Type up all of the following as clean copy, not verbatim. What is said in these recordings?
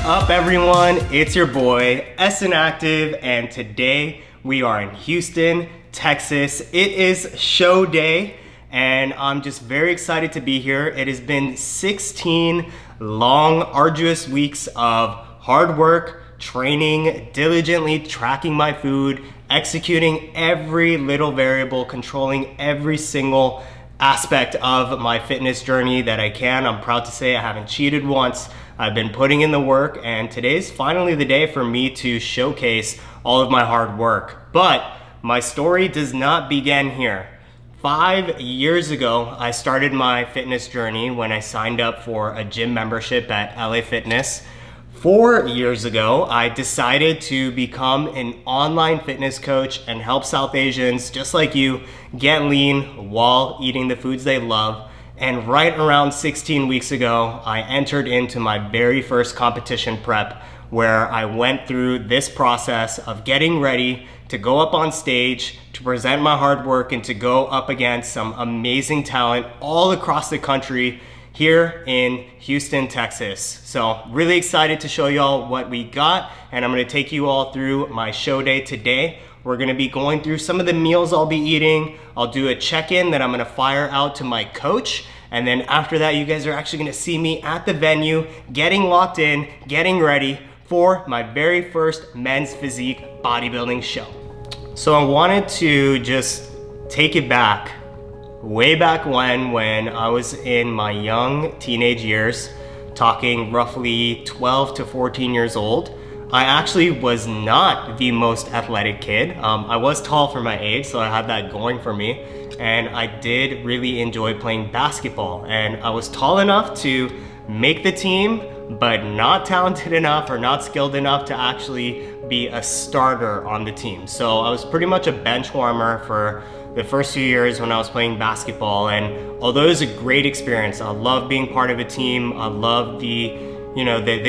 Up everyone, it's your boy SN Active, and today we are in Houston, Texas. It is show day and I'm just very excited to be here. It has been 16 long, arduous weeks of hard work, training, diligently tracking my food, executing every little variable, controlling every single aspect of my fitness journey that I can. I'm proud to say I haven't cheated once. I've been putting in the work, and today's finally the day for me to showcase all of my hard work. But my story does not begin here. 5 years ago, I started my fitness journey when I signed up for a gym membership at LA Fitness. 4 years ago, I decided to become an online fitness coach and help South Asians just like you get lean while eating the foods they love. And right around 16 weeks ago, I entered into my very first competition prep, where I went through this process of getting ready to go up on stage, to present my hard work, and to go up against some amazing talent all across the country here in Houston, Texas. So really excited to show y'all what we got, and I'm gonna take you all through my show day today. We're gonna be going through some of the meals I'll be eating. I'll do a check-in that I'm gonna fire out to my coach. And then after that, you guys are actually gonna see me at the venue, getting locked in, getting ready for my very first men's physique bodybuilding show. So I wanted to just take it back, way back when I was in my young teenage years, talking roughly 12 to 14 years old. I actually was not the most athletic kid. I was tall for my age, so I had that going for me. And I did really enjoy playing basketball. And I was tall enough to make the team, but not talented enough or not skilled enough to actually be a starter on the team. So I was pretty much a bench warmer for the first few years when I was playing basketball. And although it was a great experience, I love being part of a team. I love the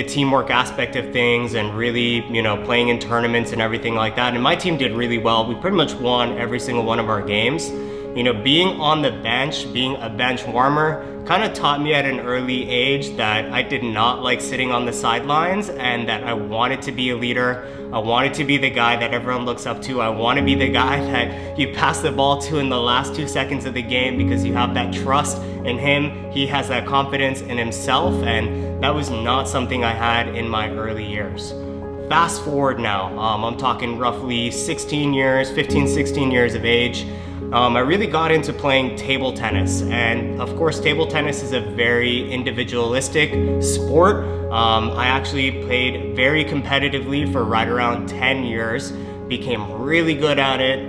teamwork aspect of things, and really, playing in tournaments and everything like that. And my team did really well. We pretty much won every single one of our games. Being on the bench, being a bench warmer, kind of taught me at an early age that I did not like sitting on the sidelines, and that I wanted to be a leader. I wanted to be the guy that everyone looks up to. I want to be the guy that you pass the ball to in the last 2 seconds of the game, because you have that trust in him. He has that confidence in himself, and that was not something I had in my early years. Fast forward now, I'm talking roughly 16 years of age. I really got into playing table tennis, and of course table tennis is a very individualistic sport. I actually played very competitively for right around 10 years, became really good at it.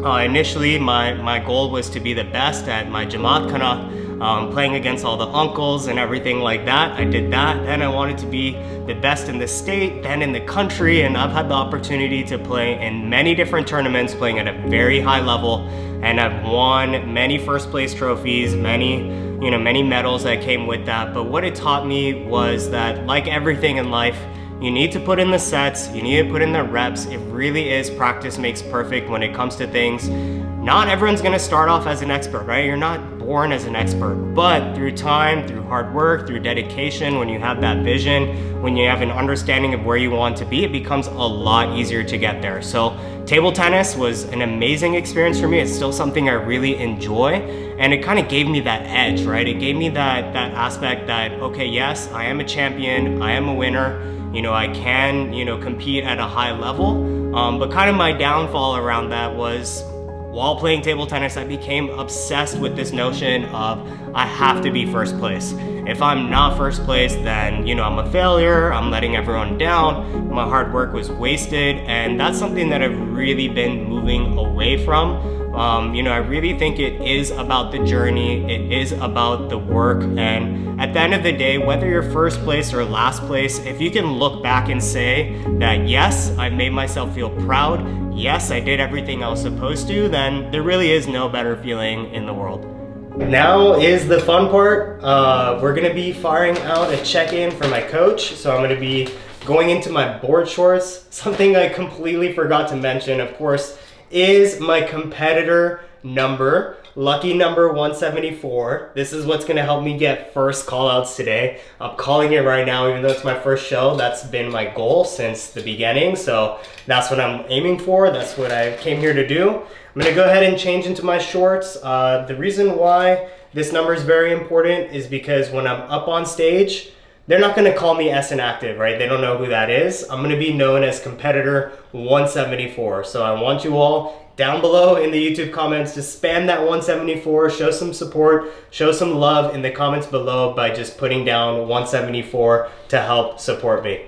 Initially my goal was to be the best at my Jamaat Khana, playing against all the uncles and everything like that. I did that. Then I wanted to be the best in the state, then in the country, and I've had the opportunity to play in many different tournaments, playing at a very high level, and I've won many first place trophies, many medals that came with that. But what it taught me was that, like everything in life, you need to put in the sets, you need to put in the reps. It really is practice makes perfect when it comes to things. Not everyone's gonna start off as an expert, right? You're not born as an expert, but through time, through hard work, through dedication, when you have that vision, when you have an understanding of where you want to be, it becomes a lot easier to get there. So table tennis was an amazing experience for me. It's still something I really enjoy, and it kind of gave me that edge, right? It gave me that aspect that, okay, yes, I am a champion, I am a winner, I can, compete at a high level. But kind of my downfall around that was, while playing table tennis, I became obsessed with this notion of I have to be first place. If I'm not first place, then I'm a failure, I'm letting everyone down, my hard work was wasted, and that's something that I've really been moving away from. I really think it is about the journey, it is about the work, and at the end of the day, whether you're first place or last place, if you can look back and say that yes, I made myself feel proud, yes, I did everything I was supposed to, then there really is no better feeling in the world. Now is the fun part. We're gonna be firing out a check-in for my coach, so I'm gonna be going into my board shorts. Something I completely forgot to mention, of course, is my competitor number, lucky number 174. This is what's gonna help me get first call outs today. I'm calling it right now, even though it's my first show. That's been my goal since the beginning. So that's what I'm aiming for. That's what I came here to do. I'm gonna go ahead and change into my shorts. The reason why this number is very important is because when I'm up on stage, they're not gonna call me S Inactive, right? They don't know who that is. I'm gonna be known as competitor 174. So I want you all down below in the YouTube comments to spam that 174, show some support, show some love in the comments below by just putting down 174 to help support me.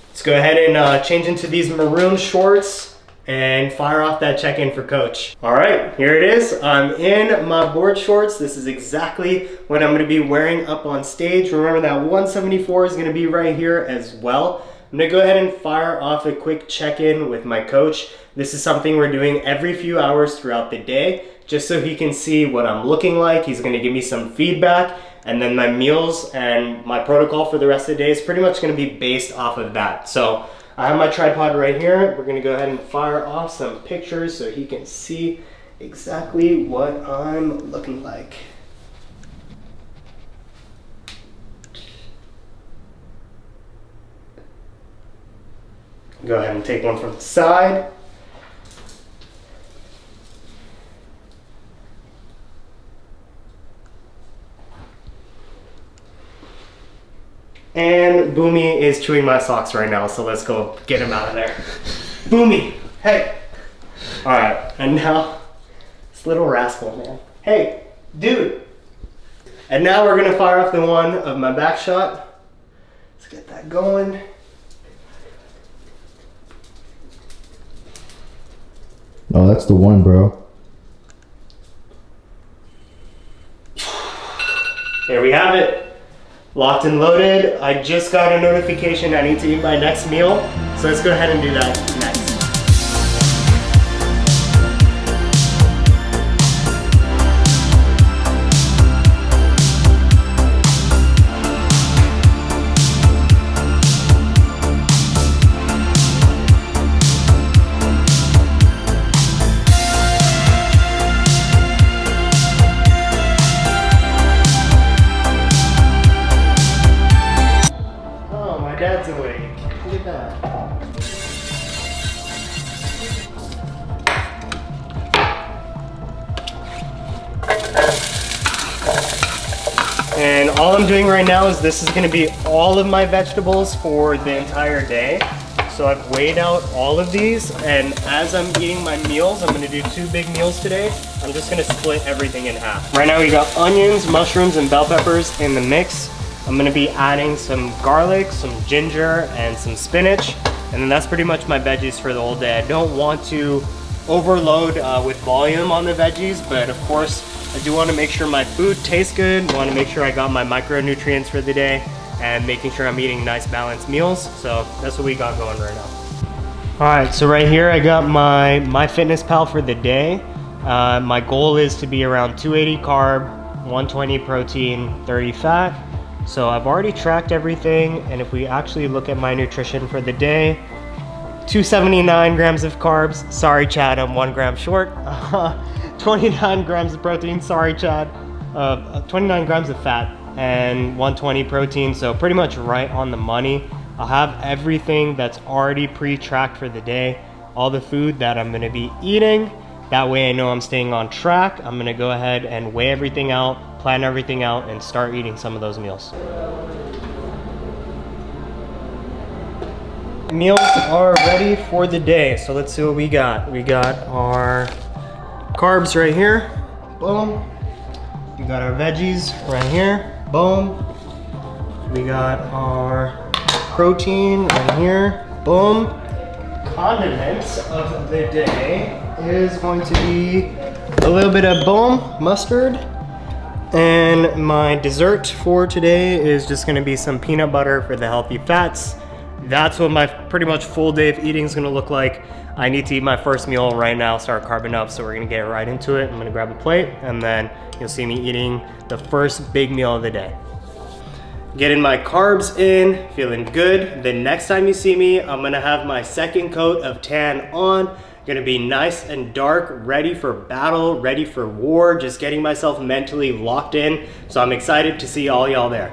Let's go ahead and change into these maroon shorts and fire off that check-in for coach. All right, here it is. I'm in my board shorts. This is exactly what I'm gonna be wearing up on stage. Remember that 174 is gonna be right here as well. I'm gonna go ahead and fire off a quick check-in with my coach. This is something we're doing every few hours throughout the day, just so he can see what I'm looking like. He's gonna give me some feedback, and then my meals and my protocol for the rest of the day is pretty much gonna be based off of that. So I have my tripod right here. We're gonna go ahead and fire off some pictures so he can see exactly what I'm looking like. Go ahead and take one from the side. And Boomy is chewing my socks right now, so let's go get him out of there. Boomy, hey. All right, and now this little rascal, man. Hey, dude. And now we're gonna fire off the one of my back shot. Let's get that going. Oh, that's the one, bro. There we have it. Locked and loaded. I just got a notification I need to eat my next meal. So let's go ahead and do that next. Dad's awake. Look at that. And all I'm doing right now is this is gonna be all of my vegetables for the entire day. So I've weighed out all of these, and as I'm eating my meals, I'm gonna do 2 big meals today. I'm just gonna split everything in half. Right now we got onions, mushrooms, and bell peppers in the mix. I'm gonna be adding some garlic, some ginger, and some spinach. And then that's pretty much my veggies for the whole day. I don't want to overload with volume on the veggies, but of course, I do wanna make sure my food tastes good. I wanna make sure I got my micronutrients for the day and making sure I'm eating nice balanced meals. So that's what we got going right now. All right, so right here, I got my MyFitnessPal for the day. My goal is to be around 280 carb, 120 protein, 30 fat. So I've already tracked everything, and if we actually look at my nutrition for the day, 279 grams of carbs. Sorry, Chad, I'm 1 gram short. 29 grams of protein. Sorry, Chad. 29 grams of fat and 120 protein. So pretty much right on the money. I'll have everything that's already pre-tracked for the day. All the food that I'm gonna be eating. That way I know I'm staying on track. I'm gonna go ahead and weigh everything out, plan everything out, and start eating some of those meals. Meals are ready for the day, so let's see what we got. We got our carbs right here, boom. We got our veggies right here, boom. We got our protein right here, boom. Condiments of the day is going to be a little bit of boom, mustard. And my dessert for today is just gonna be some peanut butter for the healthy fats. That's what my pretty much full day of eating is gonna look like. I need to eat my first meal right now, start carbing up, so we're gonna get right into it. I'm gonna grab a plate, and then you'll see me eating the first big meal of the day. Getting my carbs in, feeling good. The next time you see me, I'm gonna have my second coat of tan on. Gonna be nice and dark, ready for battle, ready for war, just getting myself mentally locked in. So I'm excited to see all y'all there.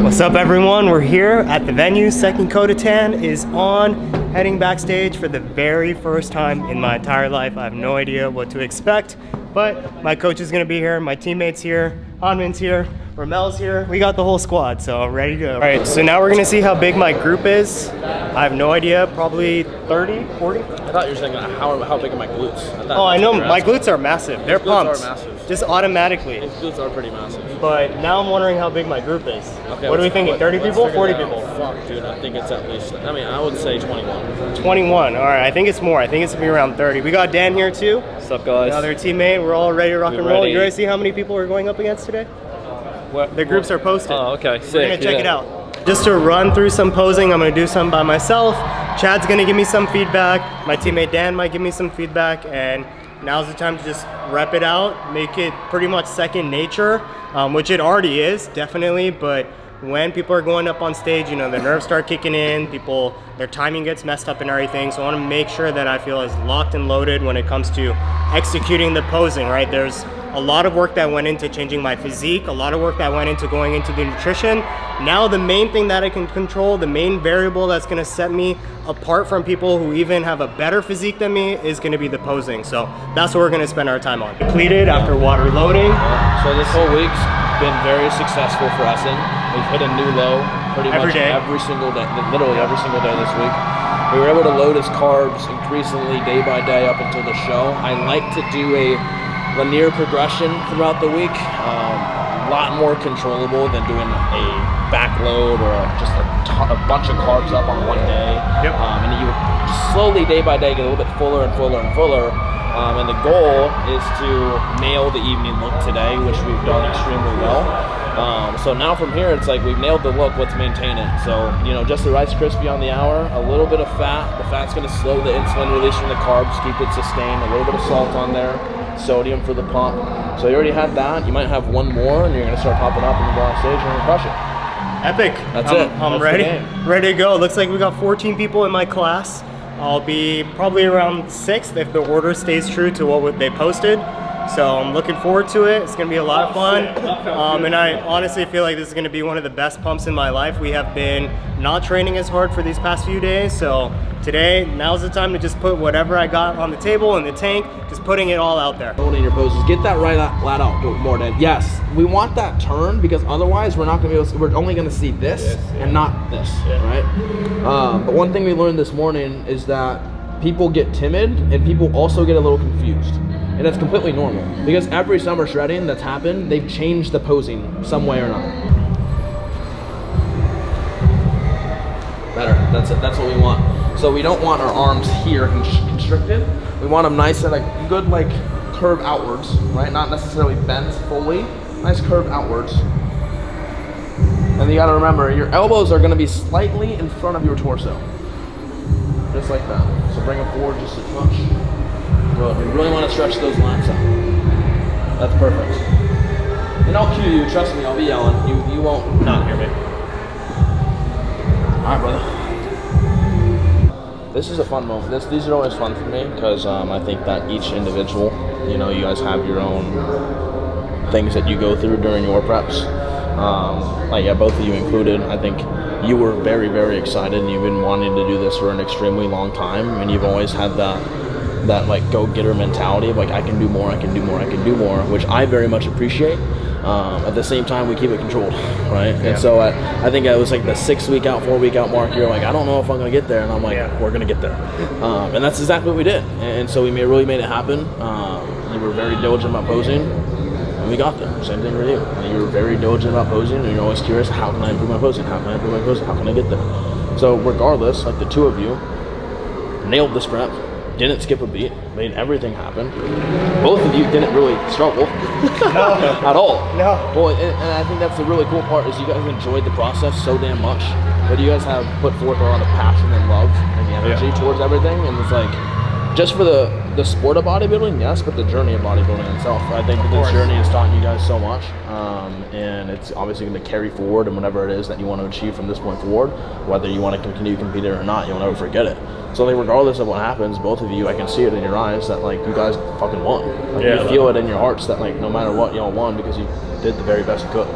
What's up everyone? We're here at the venue. Second Kodotan is on, heading backstage for the very first time in my entire life. I have no idea what to expect, but my coach is gonna be here, my teammates here, Hanmin's here, Ramel's here. We got the whole squad, so ready to go. All right, so now we're gonna see how big my group is. I have no idea, probably 30, 40? I thought you were saying how big are my glutes? Oh, I know, my glutes are massive. They're pumped. Glutes are massive. Just automatically. His glutes are pretty massive. But now I'm wondering how big my group is. Okay, what are we thinking, 30 people, 40 people? Fuck, dude, I think it's at least, I would say 21. 21, all right, I think it's more. I think it's gonna be around 30. We got Dan here too. What's up, guys? Another teammate. We're all ready to rock and roll. ready. You guys see how many people we're going up against today? The groups are posted. Oh, okay, sick. We're gonna check it out. Just to run through some posing, I'm gonna do some by myself. Chad's gonna give me some feedback. My teammate Dan might give me some feedback, and now's the time to just rep it out, make it pretty much second nature, which it already is, definitely, but when people are going up on stage, you know, the nerves start kicking in, their timing gets messed up and everything, so I wanna make sure that I feel as locked and loaded when it comes to executing the posing, right? There's a lot of work that went into changing my physique, a lot of work that went into going into the nutrition. Now the main thing that I can control, the main variable that's gonna set me apart from people who even have a better physique than me is gonna be the posing. So that's what we're gonna spend our time on. Depleted after water loading. So this whole week's been very successful for us. We've hit a new low pretty much every single day, literally every single day this week. We were able to load his carbs increasingly day by day up until the show. I like to do a linear progression throughout the week, a lot more controllable than doing a back load or just a bunch of carbs up on one day. Yep. And you slowly, day by day, get a little bit fuller and fuller and fuller. And the goal is to nail the evening look today, which we've done extremely well. So now from here, it's like we've nailed the look, let's maintain it. So, you know, just the Rice Krispie on the hour, a little bit of fat. The fat's gonna slow the insulin release from the carbs, keep it sustained, a little bit of salt on there, sodium for the pump. So you already had that, you might have one more, and you're gonna start popping up and you go on stage and you're gonna crush it. Epic. That's it. I'm That's ready to go. Looks like we got 14 people in my class. I'll be probably around 6th if the order stays true to what they posted. So I'm looking forward to it. It's gonna be a lot of fun. And I honestly feel like this is gonna be one of the best pumps in my life. We have been not training as hard for these past few days. So today, now's the time to just put whatever I got on the table in the tank, just putting it all out there. Holding your poses, get that right lat out more, Dad. Yes, we want that turn because otherwise we're not gonna be able to, we're only gonna see this and not this, right? But one thing we learned this morning is that people get timid and people also get a little confused. And that's completely normal because every summer shredding that's happened, they've changed the posing some way or another. Better, that's it, that's what we want. So we don't want our arms here constricted. We want them nice and a good like curve outwards, right? Not necessarily bent fully, nice curve outwards. And you gotta remember, your elbows are gonna be slightly in front of your torso. Just like that. So bring them forward just a touch. Good. You really want to stretch those lats out. That's perfect. And I'll cue you. Trust me, I'll be yelling. You won't not hear me. All right, brother. This is a fun moment. These are always fun for me because I think that each individual, you know, you guys have your own things that you go through during your preps. Like, yeah, both of you included. I think you were very, very excited and you've been wanting to do this for an extremely long time, and you've always had that like go-getter mentality of like, I can do more, I can do more, I can do more, which I very much appreciate. At the same time, we keep it controlled, right? Yeah. And so I think it was like the 4 week out mark, you're like, I don't know if I'm gonna get there, and I'm like, we're gonna get there. And that's exactly what we did. And so we really made it happen. You were very diligent about posing, and we got there. Same thing with you. And you were very diligent about posing, and you're always curious, how can I improve my posing? How can I improve my posing? How can I get there? So regardless, like the two of you nailed this prep. Didn't skip a beat, made everything happen. Both of you didn't really struggle at all. No. Well, and I think that's the really cool part is you guys enjoyed the process so damn much. But you guys have put forth a lot of passion and love and the energy towards everything. And it's like, just for the the sport of bodybuilding, yes, but the journey of bodybuilding itself. I think that the journey has taught you guys so much, and it's obviously going to carry forward, and whatever it is that you want to achieve from this point forward, whether you want to continue competing or not, you'll never forget it. So like, regardless of what happens, both of you, I can see it in your eyes that like you guys fucking won. Like, you feel it in your hearts that like no matter what, y'all won because you did the very best you could.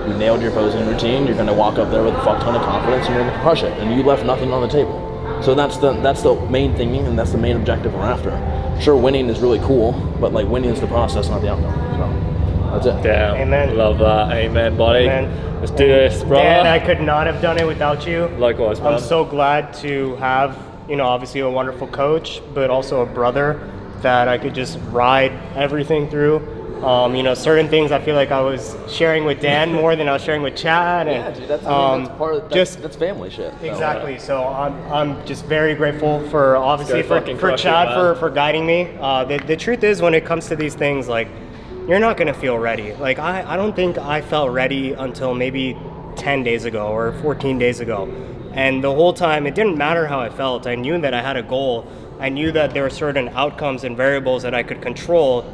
You nailed your posing routine. You're going to walk up there with a fuck ton of confidence, and you're going to crush it. And you left nothing on the table. So that's the main thing, and that's the main objective we're after. Sure, winning is really cool, but like winning is the process, not the outcome. So that's it. Damn. Amen. Love that. Amen, buddy. Amen. Let's do this, brother. Dan, I could not have done it without you. Likewise, man. I'm so glad to have, you know, obviously a wonderful coach, but also a brother that I could just ride everything through. You know, certain things I feel like I was sharing with Dan more than I was sharing with Chad. And, Yeah, dude, that's part of that's family shit. So, exactly. So I'm just very grateful for obviously for crush Chad it, for guiding me. The truth is, when it comes to these things, like, you're not gonna feel ready. Like I don't think I felt ready until maybe 10 days ago or 14 days ago. And the whole time, it didn't matter how I felt. I knew that I had a goal. I knew that there were certain outcomes and variables that I could control,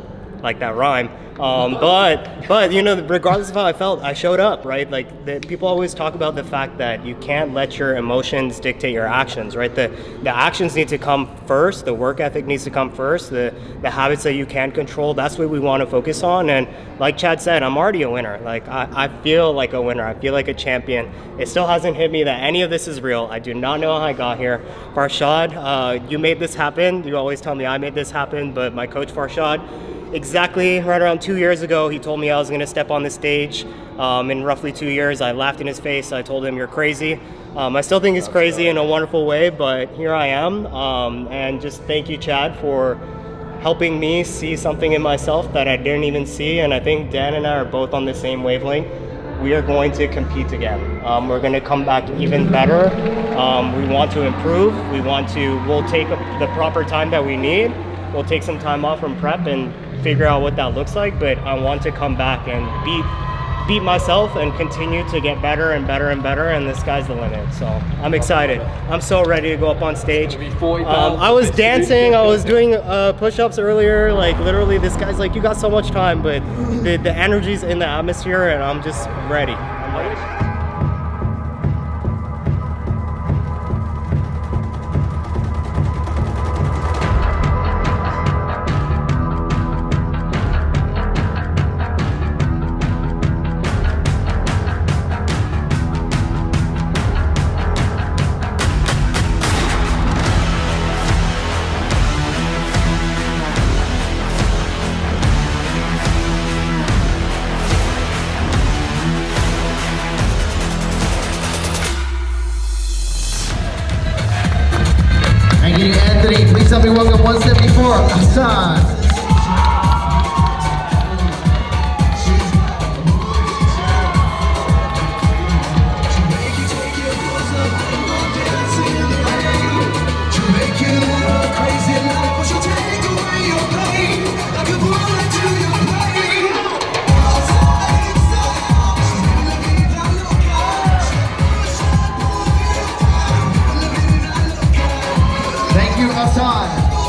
like that rhyme. But you know, regardless of how I felt, I showed up, right? Like people always talk about the fact that you can't let your emotions dictate your actions, right? The actions need to come first. The work ethic needs to come first. The habits that you can control, that's what we want to focus on. And like Chad said, I'm already a winner. Like I feel like a winner. I feel like a champion. It still hasn't hit me that any of this is real. I do not know how I got here. Farshad, you made this happen. You always tell me I made this happen, but my coach Farshad, exactly right around 2 years ago, he told me I was going to step on the stage. In roughly 2 years, I laughed in his face. I told him, "You're crazy." I still think he's crazy in a wonderful way, but here I am. And just thank you, Chad, for helping me see something in myself that I didn't even see. And I think Dan and I are both on the same wavelength. We are going to compete again. We're going to come back even better. We want to improve. We'll take the proper time that we need. We'll take some time off from prep and figure out what that looks like, but I want to come back and beat myself and continue to get better and better and better, and the sky's the limit. So I'm excited. I'm so ready to go up on stage. I was dancing, I was doing push-ups earlier. Like literally, this guy's like, "You got so much time," but the energy's in the atmosphere, and I'm just ready. I'm ready. Anthony, please help me welcome 174, Hassan.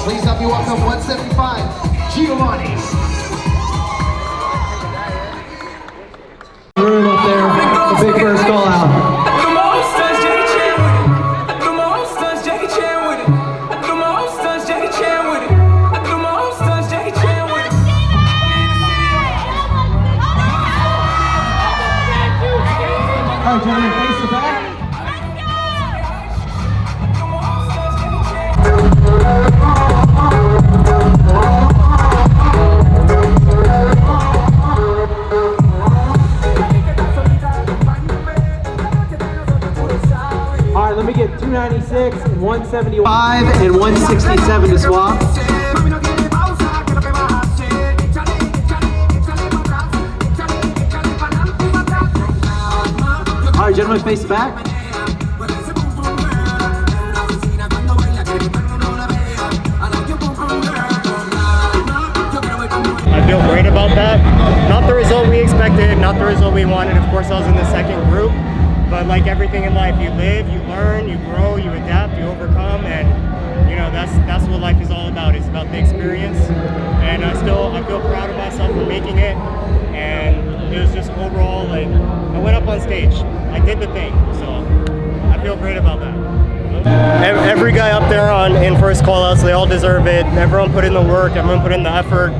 Please help me welcome 175, Giovanni. Room up there, the big first call out. All right, gentlemen, face the back. Let me get 296 and 175 and 167 to swap. All right, gentlemen, face the back. I feel great about that. Not the result we expected, not the result we wanted. Of course, I was in the second group. But like everything in life, you live, you learn, you grow, you adapt, you overcome, and you know, that's what life is all about. It's about the experience, and I feel proud of myself for making it. And it was just overall, like, I went up on stage, I did the thing, so I feel great about that. Every guy up there in first call-outs, they all deserve it. Everyone put in the work, everyone put in the effort,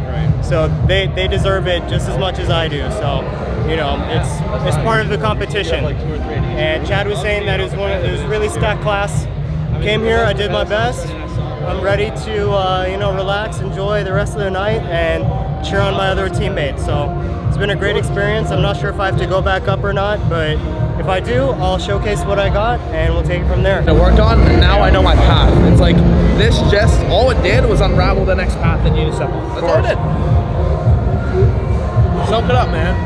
so they deserve it just as much as I do. So, you know, it's part of the competition. And Chad was saying that it was really stacked class. Came here, I did my best. I'm ready to you know, relax, enjoy the rest of the night, and cheer on my other teammates. So it's been a great experience. I'm not sure if I have to go back up or not, but if I do, I'll showcase what I got, and we'll take it from there. I worked on, and now I know my path. It's like this. Just all it did was unravel the next path that you need to step on. That's all it did. Soak it up, man.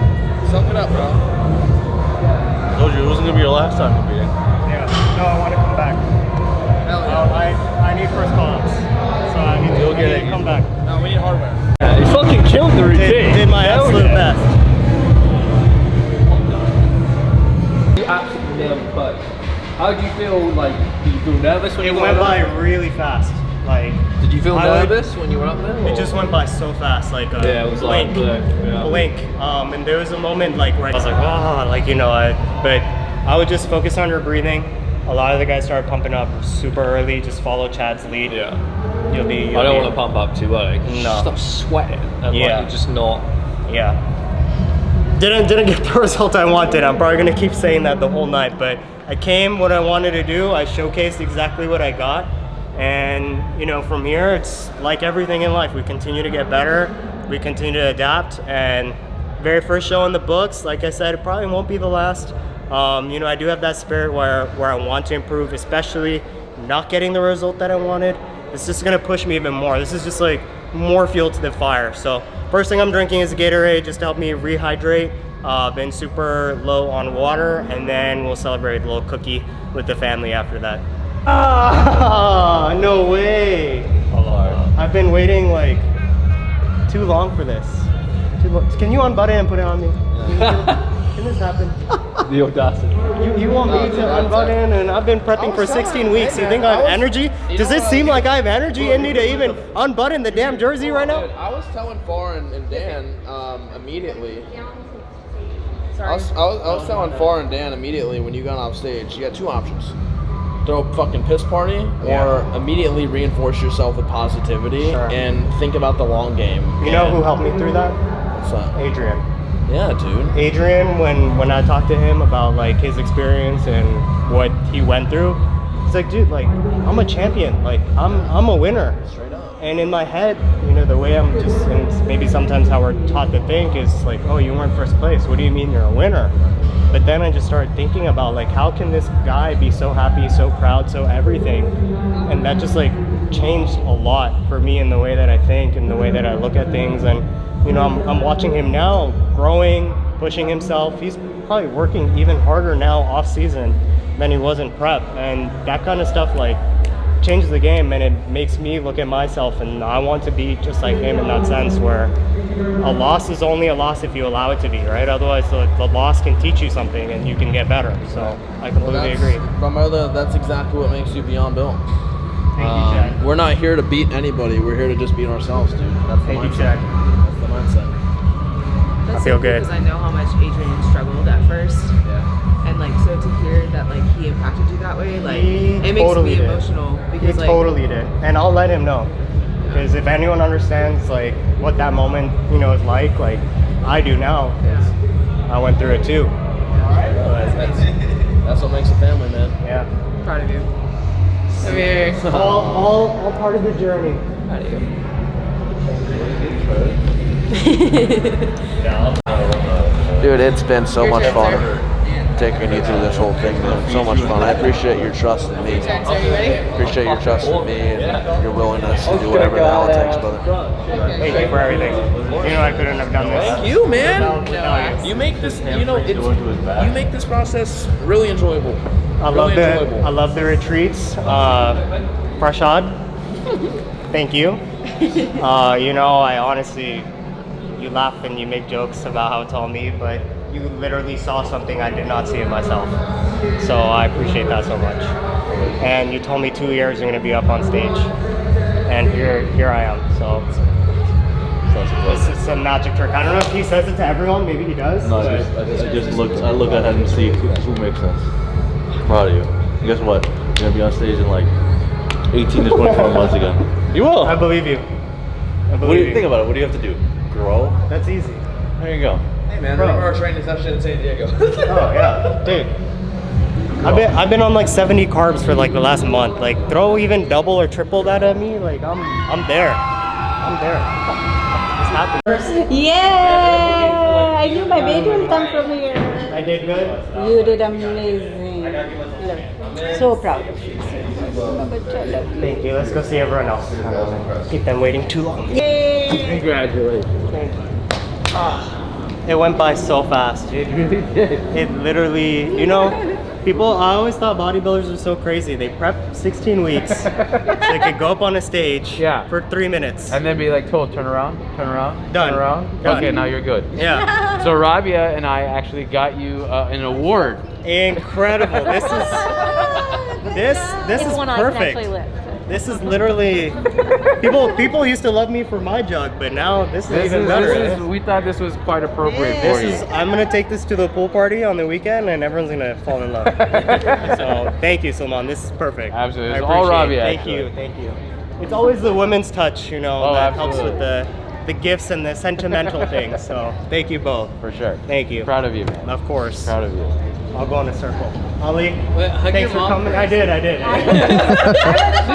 Soak it up, bro. I told you it wasn't gonna be your last time competing. Yeah. No, I want to come back. Hell yeah. I need first call-outs, so I need to come back. No, we need hardware. Yeah, you fucking killed the routine. Did my absolute best. You absolutely nailed the putt. How did you feel? Like, did you feel nervous when It you went got by up? really fast. Like, Did you feel I would- nervous when you were up there? it or- just went by so fast, like a Yeah, it was like blink, yeah. blink. And there was a moment like where I was like, oh, like, you know, but I would just focus on your breathing. A lot of the guys started pumping up super early. Just follow Chad's lead. Yeah. You'll be. I don't want to pump up too early. No. Stop sweating. And Yeah. like, you're just not. Yeah. Didn't get the result I wanted. I'm probably gonna keep saying that the whole night, but I came what I wanted to do. I showcased exactly what I got, and you know, from here it's like everything in life. We continue to get better. We continue to adapt. And very first show in the books. Like I said, it probably won't be the last. You know, I do have that spirit where I want to improve, especially not getting the result that I wanted. It's just gonna push me even more. This is just like more fuel to the fire. So first thing I'm drinking is a Gatorade just to help me rehydrate. Been super low on water, and then we'll celebrate a little cookie with the family after that. Ah, no way. I've been waiting like too long for this. Can you unbutton and put it on me? Can this happen? The audacity. You want me to unbutton, and I've been prepping for 16 weeks. You think I have energy? Does it seem like I have energy in me to even unbutton the damn jersey right now? Dude, I was telling Farr and Dan immediately. I was telling Farr and Dan immediately when you got off stage, you got two options. Throw a fucking piss party, or immediately reinforce yourself with positivity and think about the long game. You know who helped me through that? What's that? Adrian. Yeah, dude. Adrian, when I talked to him about like his experience and what he went through, he's like, dude, like, I'm a champion, like I'm a winner. Straight up. And in my head, you know, the way I'm just, and maybe sometimes how we're taught to think is like, oh, you weren't first place, what do you mean you're a winner? But then I just started thinking about like, how can this guy be so happy, so proud, so everything? And that just like changed a lot for me in the way that I think and the way that I look at things. And you know, I'm watching him now growing, pushing himself. He's probably working even harder now off season than he was in prep. And that kind of stuff like changes the game, and it makes me look at myself, and I want to be just like him in that sense, where a loss is only a loss if you allow it to be, right? Otherwise the loss can teach you something and you can get better. So I completely agree. My mother, that's exactly what makes you beyond built. Thank you, Jack. We're not here to beat anybody. We're here to just beat ourselves, dude. That's the Thank you, mindset. Jack. That's the mindset. That's I feel so cool good. because I know how much Adrian struggled at first, Yeah. and like so to hear that like he impacted you that way, like He it makes totally me did. emotional He because like totally did, and I'll let him know, because if anyone understands like what that moment, you know, is like I do now, 'cause I went through it too. That's what makes a family, man. Yeah, I'm proud of you. Come here. all part of the journey. Proud of you. Dude, it's been so Your much turn, fun sir. taking you through this whole thing, man. So much fun. I appreciate your trust in me. Turn, sir, you ready? Appreciate your trust in me and your willingness to do whatever the hell it takes, brother. Thank you for everything. You know, I couldn't have done this. Thank you, man. without you. You make this, you know, you make this process really enjoyable. I love the retreats. Farshad, thank you. You know, I honestly, you laugh and you make jokes about how tall me, but you literally saw something I did not see in myself. So I appreciate that so much. And you told me 2 years you're going to be up on stage, and here I am. So this is a magic trick. I don't know if he says it to everyone. Maybe he does. No, but I look at him and see who makes sense. Proud of you. And guess what? You're gonna be on stage in like 18 to 24 months again. You will. I believe you. What do you think about it? What do you have to do? Grow? That's easy. There you go. Hey man, Bro. remember our training session in San Diego? Oh yeah, dude. I've been on like 70 carbs for like the last month. Like throw even double or triple that at me, like I'm there. I'm there. It's happening. Yeah, I knew my baby will come from here. I did good. You did amazing. So proud of you. Thank you. Let's go see everyone else. Keep them waiting too long. Congratulations. It went by so fast, dude. It literally, you know, people, I always thought bodybuilders were so crazy. They prep 16 weeks so they could go up on a stage for 3 minutes. And then be like told, turn around, turn around, Done. turn around. Done. Okay, now you're good. Yeah. So Rabia and I actually got you an award. Incredible. This is perfect. This is literally people used to love me for my jug, but now this is even better. We thought this was quite appropriate for you. I'm gonna take this to the pool party on the weekend, and everyone's gonna fall in love. So thank you, Salman. This is perfect. Absolutely. I It's all appreciate it. Rabia, Thank actually. you, thank you. It's always the women's touch, you know, Oh, that helps absolutely. with the gifts and the sentimental things. So thank you both. For sure. Thank you. Proud of you, man. Of course. Proud of you. I'll go in a circle. Ali, hug thanks your for mom coming. first. I did. I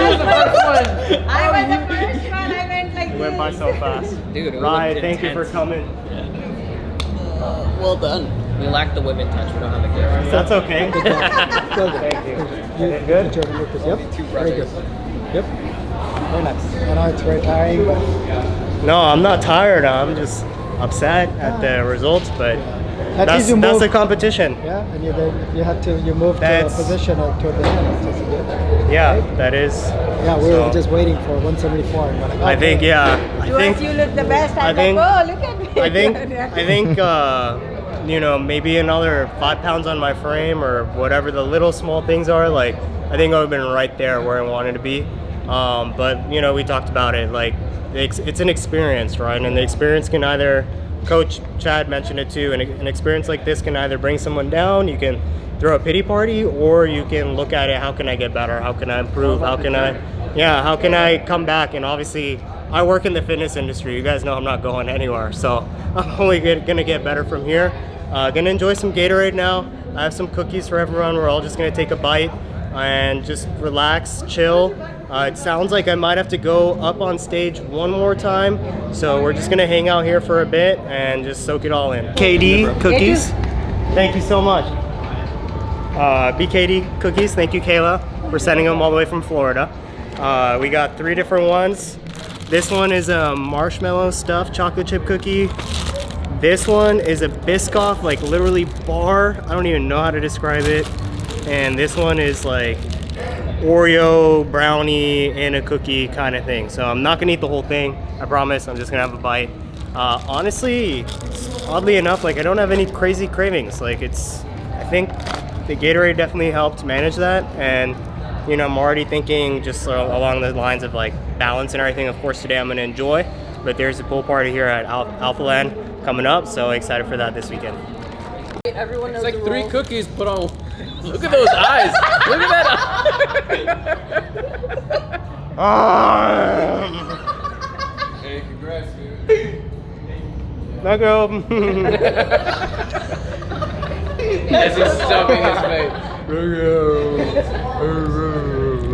was the first one. I went like It went by so fast. Dude, it Ryan, was thank you for intense. coming. Well done. We lack the women touch. We don't have a gift. That's okay. Thank you. You did good? Yep. Two brothers. Yep. Very nice. I know it's very tiring, but No, I'm not tired. I'm just upset at the results, but at least you that's moved. the competition. Yeah, and you moved to a That's- position or to the end. Which is good. Yeah, that is. Yeah, we So, were just waiting for 174. And we're like, I think, okay. yeah. I think, you look the best. I I'm think- like, oh, look at me. I think, you know, maybe another 5 pounds on my frame or whatever the little small things are. Like, I think I would have been right there where I wanted to be. But you know, we talked about it. Like, it's an experience, right? And the experience can either, Coach Chad mentioned it too, an experience like this can either bring someone down, you can throw a pity party, or you can look at it, how can I get better? How can I improve? How can I come back? And obviously, I work in the fitness industry. You guys know I'm not going anywhere. So I'm only gonna get better from here. Gonna enjoy some Gatorade now. I have some cookies for everyone. We're all just gonna take a bite and just relax, chill. It sounds like I might have to go up on stage one more time, so we're just gonna hang out here for a bit and just soak it all in. KD cookies, thank you so much. BKD cookies, thank you Kayla for sending them all the way from Florida. We got 3 different ones. This one is a marshmallow stuffed chocolate chip cookie. This one is a Biscoff, like literally bar. I don't even know how to describe it. And this one is like Oreo brownie and a cookie kind of thing. So I'm not gonna eat the whole thing, I promise. I'm just gonna have a bite. Honestly, oddly enough, like I don't have any crazy cravings. Like I think the Gatorade definitely helped manage that. And you know, I'm already thinking just along the lines of like balance and everything. Of course, today I'm gonna enjoy, but there's a pool party here at Alpha Land coming up. So excited for that this weekend. Everyone knows it's like 3 cookies put on. Look at those eyes. Look at that eye. Hey, congrats, dude. That girl. As he's stuffing his face.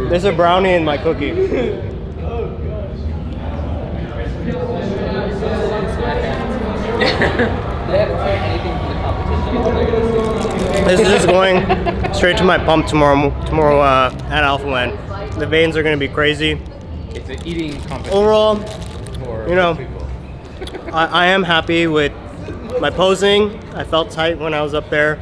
There's a brownie in my cookie. This is just going straight to my pump tomorrow at Alpha Land. The veins are going to be crazy. It's an eating competition. Overall, for you know, people. I am happy with my posing. I felt tight when I was up there.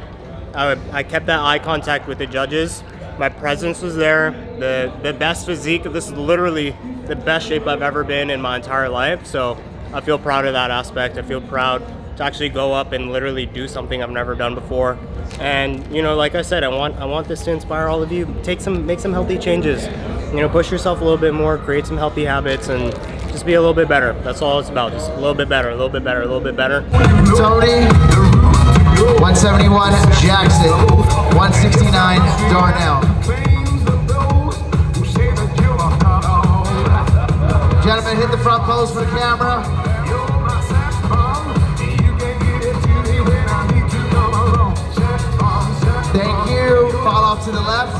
I kept that eye contact with the judges. My presence was there. The best physique. This is literally the best shape I've ever been in my entire life. So I feel proud of that aspect. I feel proud to actually go up and literally do something I've never done before. And you know, like I said, I want this to inspire all of you. Make some healthy changes. You know, push yourself a little bit more, create some healthy habits, and just be a little bit better. That's all it's about. Just a little bit better, a little bit better, a little bit better. Tony, 171 Jackson, 169 Darnell. Gentlemen, hit the front pose for the camera. Thank you. Fall off to the left.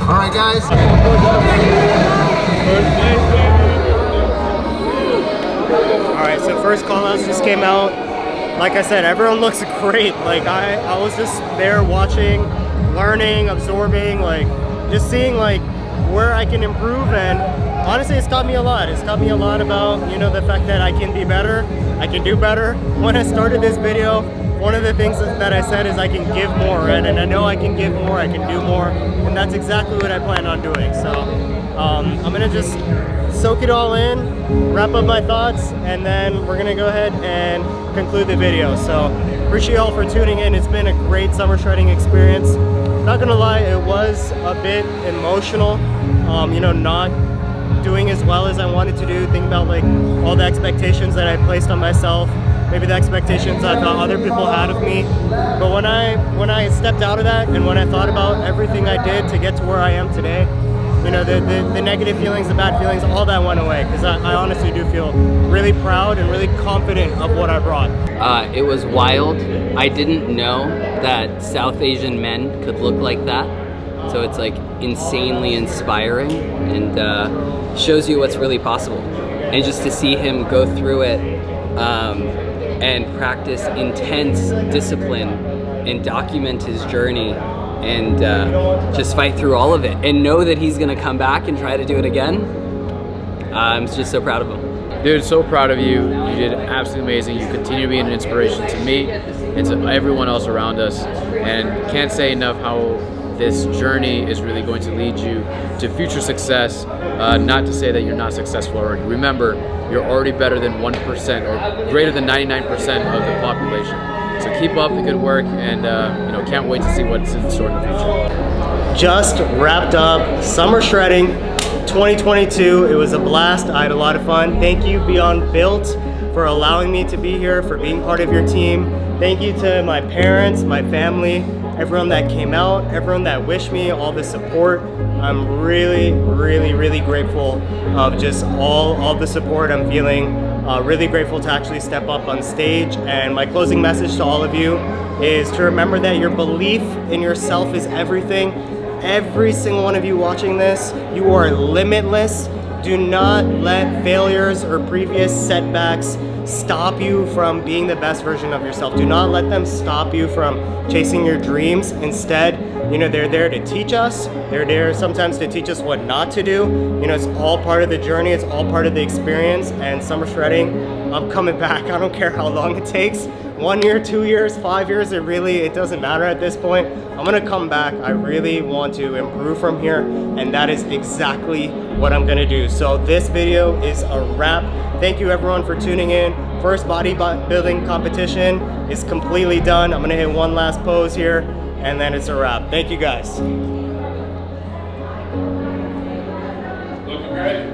All right, guys. All right, so first call outs just came out. Like I said, everyone looks great. Like I was just there watching, learning, absorbing, like just seeing like where I can improve, and honestly it's taught me a lot. It's taught me a lot about, you know, the fact that I can be better, I can do better. When I started this video, one of the things that I said is I can give more, right? And I know I can give more, I can do more, and that's exactly what I plan on doing. So I'm gonna just soak it all in, wrap up my thoughts, and then we're gonna go ahead and conclude the video. So appreciate y'all for tuning in. It's been a great summer shredding experience. Not gonna lie, it was a bit emotional, you know, not doing as well as I wanted to do. Think about like all the expectations that I placed on myself, maybe the expectations I thought other people had of me. But when I stepped out of that, and when I thought about everything I did to get to where I am today, you know, the negative feelings, the bad feelings, all that went away, because I honestly do feel really proud and really confident of what I brought. It was wild. I didn't know that South Asian men could look like that. So it's like insanely inspiring, and shows you what's really possible. And just to see him go through it and practice intense discipline and document his journey, and just fight through all of it and know that he's gonna come back and try to do it again. I'm just so proud of him. Dude, so proud of you. You did absolutely amazing. You continue to be an inspiration to me and to everyone else around us. And can't say enough how this journey is really going to lead you to future success. Not to say that you're not successful already. Remember, you're already better than 1% or greater than 99% of the population. So keep up the good work, and you know, can't wait to see what's in store in the future. Just wrapped up summer shredding 2022. It was a blast. I had a lot of fun. Thank you, Beyond Built, for allowing me to be here, for being part of your team. Thank you to my parents, my family, everyone that came out, everyone that wished me all the support. I'm really, really, really grateful of just all the support I'm feeling. Really grateful to actually step up on stage. And my closing message to all of you is to remember that your belief in yourself is everything. Every single one of you watching this, you are limitless. Do not let failures or previous setbacks stop you from being the best version of yourself. Do not let them stop you from chasing your dreams. Instead, you know, they're there to teach us. They're there sometimes to teach us what not to do. You know, it's all part of the journey. It's all part of the experience. And summer shredding, I'm coming back. I don't care how long it takes. 1 year, 2 years, 5 years, it doesn't matter at this point. I'm gonna come back. I really want to improve from here, and that is exactly what I'm gonna do. So this video is a wrap. Thank you everyone for tuning in. First bodybuilding competition is completely done. I'm gonna hit one last pose here, and then it's a wrap. Thank you guys. Looking great.